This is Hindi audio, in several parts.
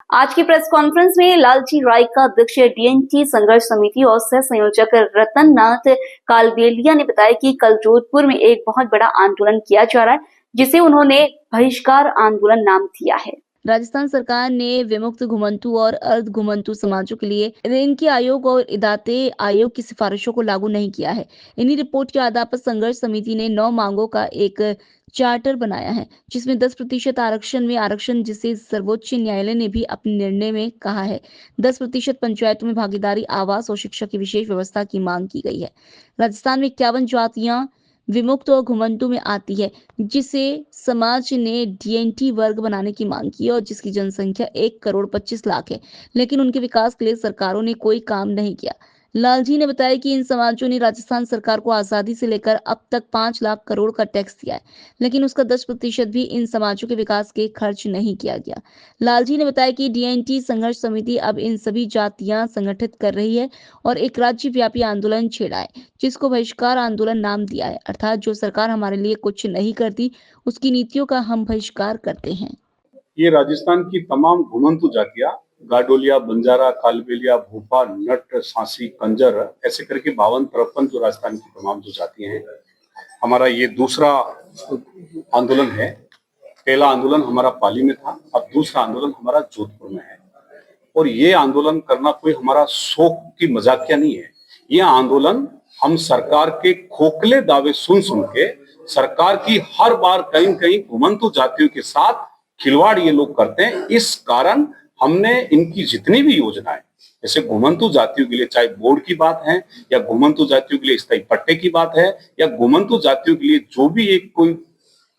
आज की प्रेस कॉन्फ्रेंस में लालजी राय का अध्यक्ष डीएनटी संघर्ष समिति और सह संयोजक रतन नाथ कालबेलिया ने बताया कि कल जोधपुर में एक बहुत बड़ा आंदोलन किया जा रहा है, जिसे उन्होंने बहिष्कार आंदोलन नाम दिया है। राजस्थान सरकार ने विमुक्त घुमंतु और अर्ध घुमंतु समाजों के लिए इनकी आयोग और इदाते आयोग की सिफारिशों को लागू नहीं किया है। इन्हीं रिपोर्ट के आधार पर संघर्ष समिति ने 9 मांगों का एक चार्टर बनाया है, जिसमें 10% आरक्षण में आरक्षण, जिसे सर्वोच्च न्यायालय ने भी अपने निर्णय में कहा है। 10% पंचायतों में भागीदारी, आवास और शिक्षा की विशेष व्यवस्था की मांग की गई है। राजस्थान में 51 जातियां विमुक्त और घुमंतु में आती है, जिसे समाज ने डीएनटी वर्ग बनाने की मांग की और जिसकी जनसंख्या 1,25,00,000 है, लेकिन उनके विकास के लिए सरकारों ने कोई काम नहीं किया। लालजी ने बताया कि इन समाजों ने राजस्थान सरकार को आजादी से लेकर अब तक 5 लाख करोड़ का टैक्स दिया है, लेकिन उसका 10% भी इन समाजों के विकास के खर्च नहीं किया गया। लालजी ने बताया कि डीएनटी संघर्ष समिति अब इन सभी जातियां संगठित कर रही है और एक राज्यव्यापी आंदोलन छेड़ा है, जिसको बहिष्कार आंदोलन नाम दिया है। अर्थात जो सरकार हमारे लिए कुछ नहीं करती, उसकी नीतियों का हम बहिष्कार करते हैं। ये राजस्थान की तमाम घुमंतु जातियां, गाडोलिया, बंजारा, कालबेलिया, भोपा, नट, सांसी, कंजर, ऐसे करके 52-53 जो राजस्थान की तमाम जो जातियां हैं, हमारा ये दूसरा आंदोलन है। पहला आंदोलन हमारा पाली में था, अब दूसरा आंदोलन हमारा जोधपुर में है। और ये आंदोलन करना कोई हमारा शौक की मजाकिया नहीं है। ये आंदोलन हम सरकार के खोखले दावे सुन सुन के सरकार की हर बार कहीं न कहीं घुमंतु जातियों के साथ खिलवाड़ ये लोग करते हैं। इस कारण हमने इनकी जितनी भी योजनाएं, जैसे घुमंतु जातियों के लिए चाहे बोर्ड की बात है या घुमंतु जातियों के लिए स्थायी पट्टे की बात है या घुमंतु जातियों के लिए जो भी एक कोई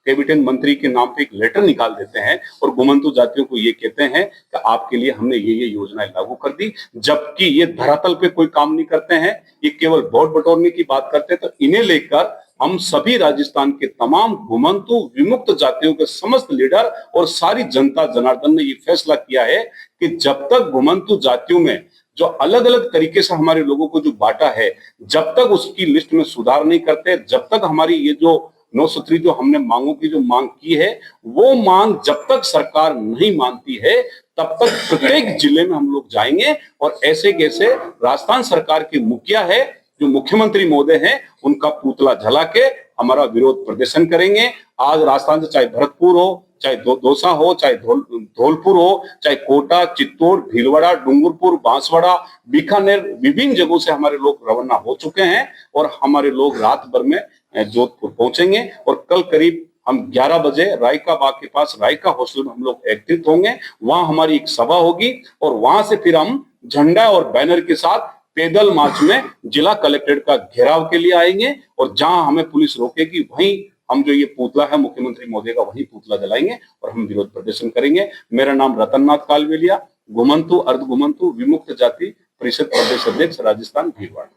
कैबिनेट मंत्री के नाम पे एक लेटर निकाल देते हैं और घुमंतु जातियों को ये कहते हैं कि आपके लिए हमने ये योजनाएं लागू कर दी, जबकि ये धरातल पे कोई काम नहीं करते हैं, ये केवल वोट बटोरने की बात करते हैं। तो इन्हें लेकर हम सभी राजस्थान के तमाम घुमंतु विमुक्त जातियों के समस्त लीडर और सारी जनता जनार्दन ने ये फैसला किया है कि जब तक घुमंतु जातियों में जो अलग अलग तरीके से हमारे लोगों को जो बांटा है, जब तक उसकी लिस्ट में सुधार नहीं करते, जब तक हमारी ये जो 903 जो हमने मांगों की जो मांग की है, वो मांग जब तक सरकार नहीं मानती है, तब तक प्रत्येक जिले में हम लोग जाएंगे और ऐसे कैसे राजस्थान सरकार के मुखिया है, जो मुख्यमंत्री महोदय हैं, उनका पुतला जला के हमारा विरोध प्रदर्शन करेंगे। आज राजस्थान से चाहे भरतपुर हो, चाहे दौसा हो, चाहे धौलपुर हो, चाहे कोटा, चित्तौड़, भीलवाड़ा, डूंगरपुर, बांसवाड़ा, बीकानेर, विभिन्न जगहों से हमारे लोग रवाना हो चुके हैं और हमारे लोग रात भर में जोधपुर पहुंचेंगे और कल करीब हम 11 बजे रायका बाग के पास रायका हॉस्टल में हम लोग एकत्रित होंगे। वहां हमारी एक सभा होगी और वहां से फिर हम झंडा और बैनर के साथ पैदल मार्च में जिला कलेक्ट्रेट का घेराव के लिए आएंगे और जहां हमें पुलिस रोकेगी वहीं हम जो ये पुतला है मुख्यमंत्री महोदय का, वही पुतला जलाएंगे और हम विरोध प्रदर्शन करेंगे। मेरा नाम रतन नाथ कालबेलिया, घुमंतु अर्ध घुमंतु विमुक्त जाति परिषद प्रदेश अध्यक्ष, राजस्थान, भीलवाड़ा।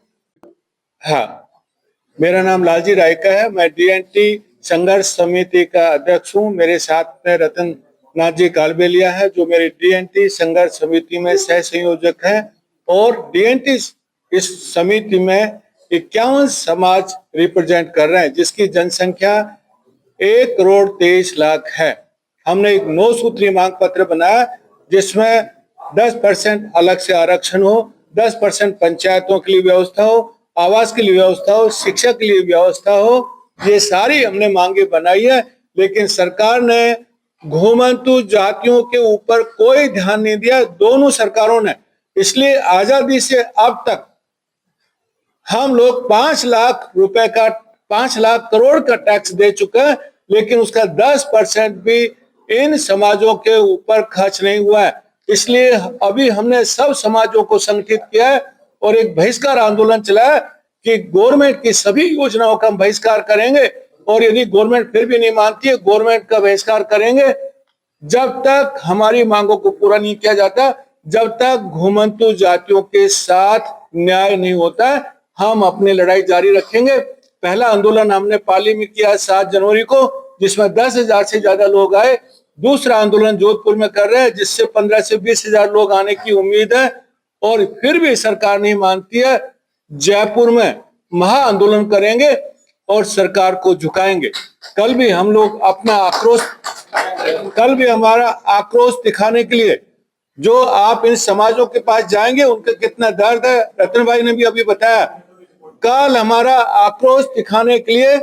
हाँ, मेरा नाम लालजी राय का है। मैं डीएनटी संघर्ष समिति का अध्यक्ष हूँ। मेरे साथ में रतन नाथ जी कालबेलिया है, जो मेरी डीएनटी संघर्ष समिति में सह संयोजक है और डीएनटी इस समिति में 51 समाज रिप्रेजेंट कर रहे हैं, जिसकी जनसंख्या 1,23,00,000 है। हमने एक 9 सूत्री मांग पत्र बनाया, जिसमें 10% अलग से आरक्षण हो, 10% पंचायतों के लिए व्यवस्था हो, आवास के लिए व्यवस्था हो, शिक्षा के लिए व्यवस्था हो। ये सारी हमने मांगे बनाई है, लेकिन सरकार ने घुमंतु जातियों के ऊपर कोई ध्यान नहीं दिया, दोनों सरकारों ने। इसलिए आजादी से अब तक हम लोग 5 लाख रुपए का 5 लाख करोड़ का टैक्स दे चुके हैं, लेकिन उसका 10% भी इन समाजों के ऊपर खर्च नहीं हुआ है। इसलिए अभी हमने सब समाजों को संगठित किया है और एक बहिष्कार आंदोलन चलाया कि गवर्नमेंट की सभी योजनाओं का हम बहिष्कार करेंगे और यदि गवर्नमेंट फिर भी नहीं मानती है, गवर्नमेंट का बहिष्कार करेंगे जब तक हमारी मांगों को पूरा नहीं किया जाता, जब तक घुमंतु जातियों के साथ न्याय नहीं होता है। हम अपनी लड़ाई जारी रखेंगे। पहला आंदोलन हमने पाली में किया 7 जनवरी को, जिसमें 10,000 से ज्यादा लोग आए। दूसरा आंदोलन जोधपुर में कर रहे हैं, जिससे 15 से 20,000 लोग आने की उम्मीद है और फिर भी सरकार नहीं मानती है। जयपुर में महा आंदोलन करेंगे और सरकार को झुकाएंगे। कल भी हमारा आक्रोश दिखाने के लिए जो आप इन समाजों के पास जाएंगे उनका कितना दर्द है। रतन भाई ने भी अभी बताया, कल हमारा आक्रोश दिखाने के लिए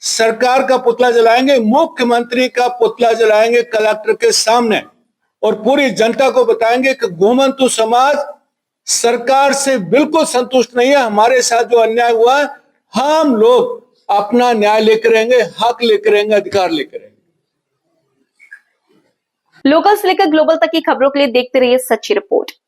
सरकार का पुतला जलाएंगे, मुख्यमंत्री का पुतला जलाएंगे कलेक्टर के सामने और पूरी जनता को बताएंगे कि घुमंतु समाज सरकार से बिल्कुल संतुष्ट नहीं है। हमारे साथ जो अन्याय हुआ है, हम लोग अपना न्याय लेकर रहेंगे, हक लेकर रहेंगे, अधिकार लेकर रहेंगे। लोकल से लेकर ग्लोबल तक की खबरों के लिए देखते रहिए सच्ची रिपोर्ट।